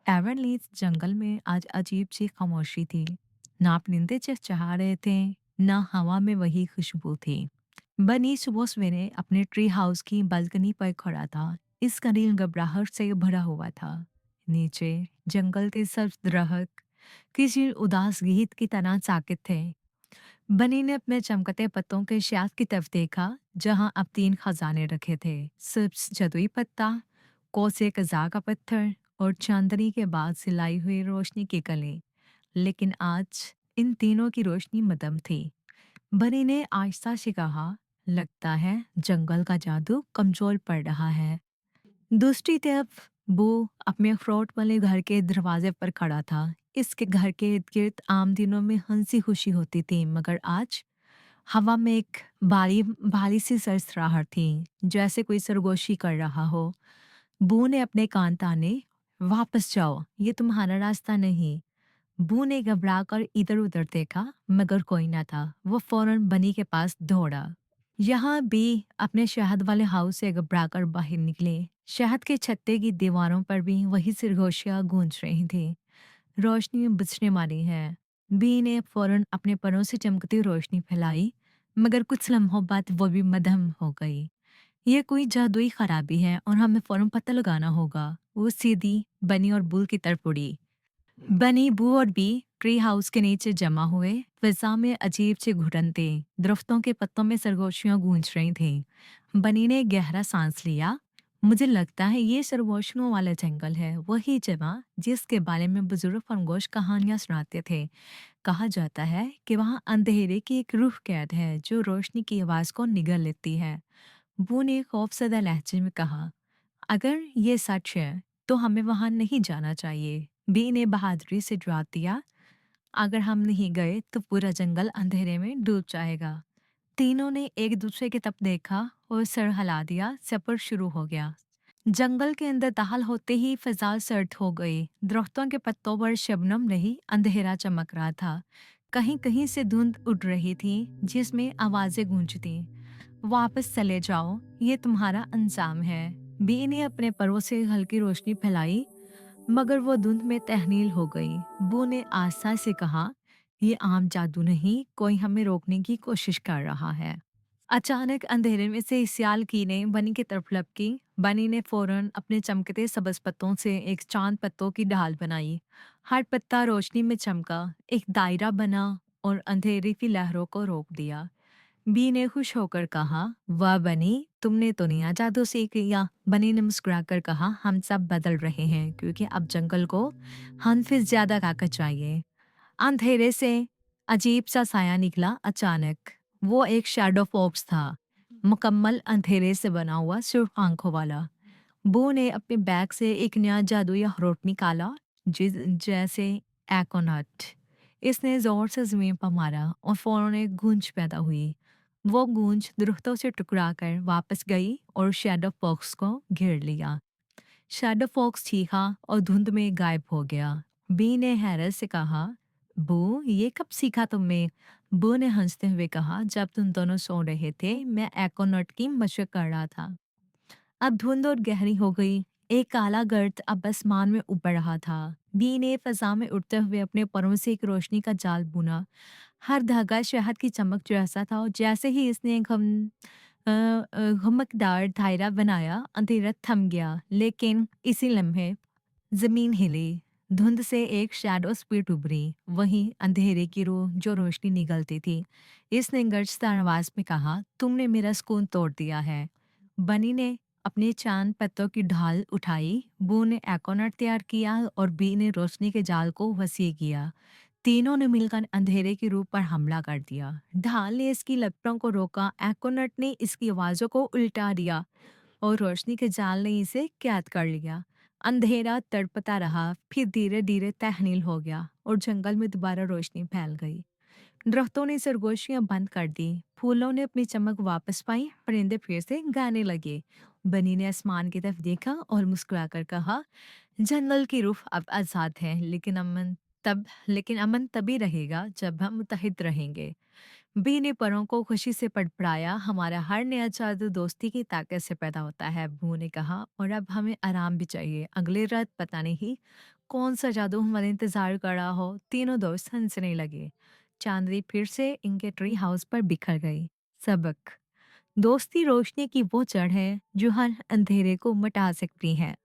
एवरलीन्स जंगल में आज अजीब सी खामोशी थी। ना परिंदे चहचहा रहे थे, ना हवा में वही खुशबू थी। बनी सुबह सवेरे अपने ट्री हाउस की बालकनी पर खड़ा था। इसका दिल घबराहट से भरा हुआ था। नीचे जंगल के सब दरख्त किसी उदास गीत की तरह साकित थे। बनी ने अपने चमकते पत्तों के शाख की तरफ देखा, जहां अब 3 खजाने रखे थे। सिर्फ जदुई पत्ता, कोसे कज़ा का पत्थर और चांदनी के बाद सिलाई हुई रोशनी की कली। लेकिन आज इन तीनों की रोशनी मदम थी। बनी ने आहिस्ता से कहा, लगता है जंगल का जादू कमजोर पड़ रहा है। दूसरी तरफ वो अपने फ्लोट वाले घर के दरवाजे पर खड़ा था। इसके घर के इर्द गिर्द आम दिनों में हंसी खुशी होती थी, मगर आज हवा में एक भारी भारी सी सरसराहट थी, जैसे कोई सरगोशी कर रहा हो। बू ने अपने कान ताने, वापस जाओ, ये तुम्हारा रास्ता नहीं। बू ने घबरा कर इधर उधर देखा, मगर कोई ना था। वो फौरन बनी के पास दौड़ा। यहाँ भी अपने शहद वाले हाउस से घबरा कर बाहर निकले। शहद के छत्ते की दीवारों पर भी वही सरगोशियां गूंज रही थी। रोशनी बुझने वाली है। बी ने फौरन अपने परों से चमकती रोशनी फैलाई, मगर कुछ लम्हों बाद वो भी मदहम हो गई। ये कोई जादुई खराबी है और हमें फौरन पता लगाना होगा। वो सीधी बनी और बुल की तरफ उड़ी। बनी, बू और बी ट्री हाउस के नीचे जमा हुए। फिजा में अजीब सी घुटन थी। दरख्तों के पत्तों में सरगोशियां गूंज रही थीं। बनी ने गहरा सांस लिया। मुझे लगता है ये सरगोशियों वाला जंगल है, वही जगह जिसके बारे में बुजुर्ग फरगोश कहानियां सुनाते थे। कहा जाता है कि वहाँ अंधेरे की एक रूह कैद है जो रोशनी की आवाज को निगल लेती है। बू ने खौफजदा लहजे में कहा, अगर ये सच है तो हमें वहां नहीं जाना चाहिए। बी ने बहादुरी से जवाब दिया, अगर हम नहीं गए तो पूरा जंगल अंधेरे में डूब जाएगा। तीनों ने एक दूसरे की तरफ देखा और सर हिला दिया। सफर शुरू हो गया। जंगल के अंदर दाखिल होते ही फिजा सर्द हो गई। दरख्तों के पत्तों पर शबनम नहीं, अंधेरा चमक रहा था। कहीं कहीं से धुंध उड़ रही थी, जिसमें आवाजें गूंजती। वापस चले जाओ, ये तुम्हारा अंजाम है। बी ने अपने परों से हल्की रोशनी फैलाई, मगर वो धुंध में तहनील हो गई। बू ने आस्था से कहा, ये आम जादू नहीं, कोई हमें रोकने की कोशिश कर रहा है। अचानक अंधेरे में से सियाल की ने बनी की तरफ लपकी। बनी ने फौरन अपने चमकते सबज पत्तों से एक चांद पत्तों की ढाल बनाई। हर पत्ता रोशनी में चमका, एक दायरा बना और अंधेरे की लहरों को रोक दिया। बी ने खुश होकर कहा, वाह बनी, तुमने तो नया जादू सीख लिया। बनी ने मुस्कुराकर कहा, हम सब बदल रहे हैं क्योंकि अब जंगल को हम फिर ज्यादा ताकत चाहिए। अंधेरे से अजीब सा साया निकला। अचानक वो एक शैडो फॉक्स था, मुकम्मल अंधेरे से बना हुआ, सिर्फ आंखों वाला। बो ने अपने बैग से एक नया जादुई अखरोट निकाला, जैसे एकोनट। इसने जोर से जमीन पर मारा और फौरन एक गूंज पैदा हुई। वो गूंज दरख्तों से टकरा कर वापस गई और शैडो फॉक्स को घेर लिया। शैडो फॉक्स चीखा और धुंध में गायब हो गया। बी ने हैरत से कहा, बू, ये कब सीखा तुमने? बू ने हंसते हुए कहा, जब तुम दोनों सो रहे थे मैं एकोनट की मशक कर रहा था। अब धुंध और गहरी हो गई। एक काला गर्द अब आसमान में ऊपर रहा था। बी ने फजा में उड़ते हुए अपने परों से एक रोशनी का जाल बुना। हर धागा शहद की चमक जैसा था और जैसे ही इसने एक घुमकदार दायरा बनाया, अंधेरा थम गया। लेकिन इसी लम्हे जमीन हिली। धुंध से एक शैडो स्पीड उभरी, वही अंधेरे की रूह जो रोशनी निगलती थी। इसने गरजदार आवाज में कहा, तुमने मेरा सुकून तोड़ दिया है। बनी ने अपने चांद पत्तों की ढाल उठाई। बू ने एकोनट तैयार किया और बी ने रोशनी के जाल को वसी किया। तीनों ने मिलकर अंधेरे के रूप पर हमला कर दिया। ढाल ने इसकी लपटों को रोका, एकोनट ने इसकी आवाजों को उल्टा दिया और रोशनी के जाल ने इसे कैद कर लिया। अंधेरा तड़पता रहा, फिर धीरे धीरे तहनील हो गया और जंगल में दोबारा रोशनी फैल गई। दरख्तों ने सरगोशियां बंद कर दी। फूलों ने अपनी चमक वापस पाई। परिंदे फिर से गाने लगे। बनी ने आसमान की तरफ देखा और मुस्कुराकर कहा, जंगल की रूह अब आजाद है, लेकिन अमन तभी रहेगा जब हम मुत्तहिद रहेंगे। बी ने परों को खुशी से पड़पड़ाया, हमारा हर नया जादू दोस्ती की ताकत से पैदा होता है। बू ने कहा, और अब हमें आराम भी चाहिए। अगले रात पता नहीं कौन सा जादू हमारा इंतजार कर रहा हो। तीनों दोस्त हंसने लगे। चांदनी फिर से इनके ट्री हाउस पर बिखर गई। सबक: दोस्ती रोशनी की वो जड़ है जो हर अंधेरे को मिटा सकती है।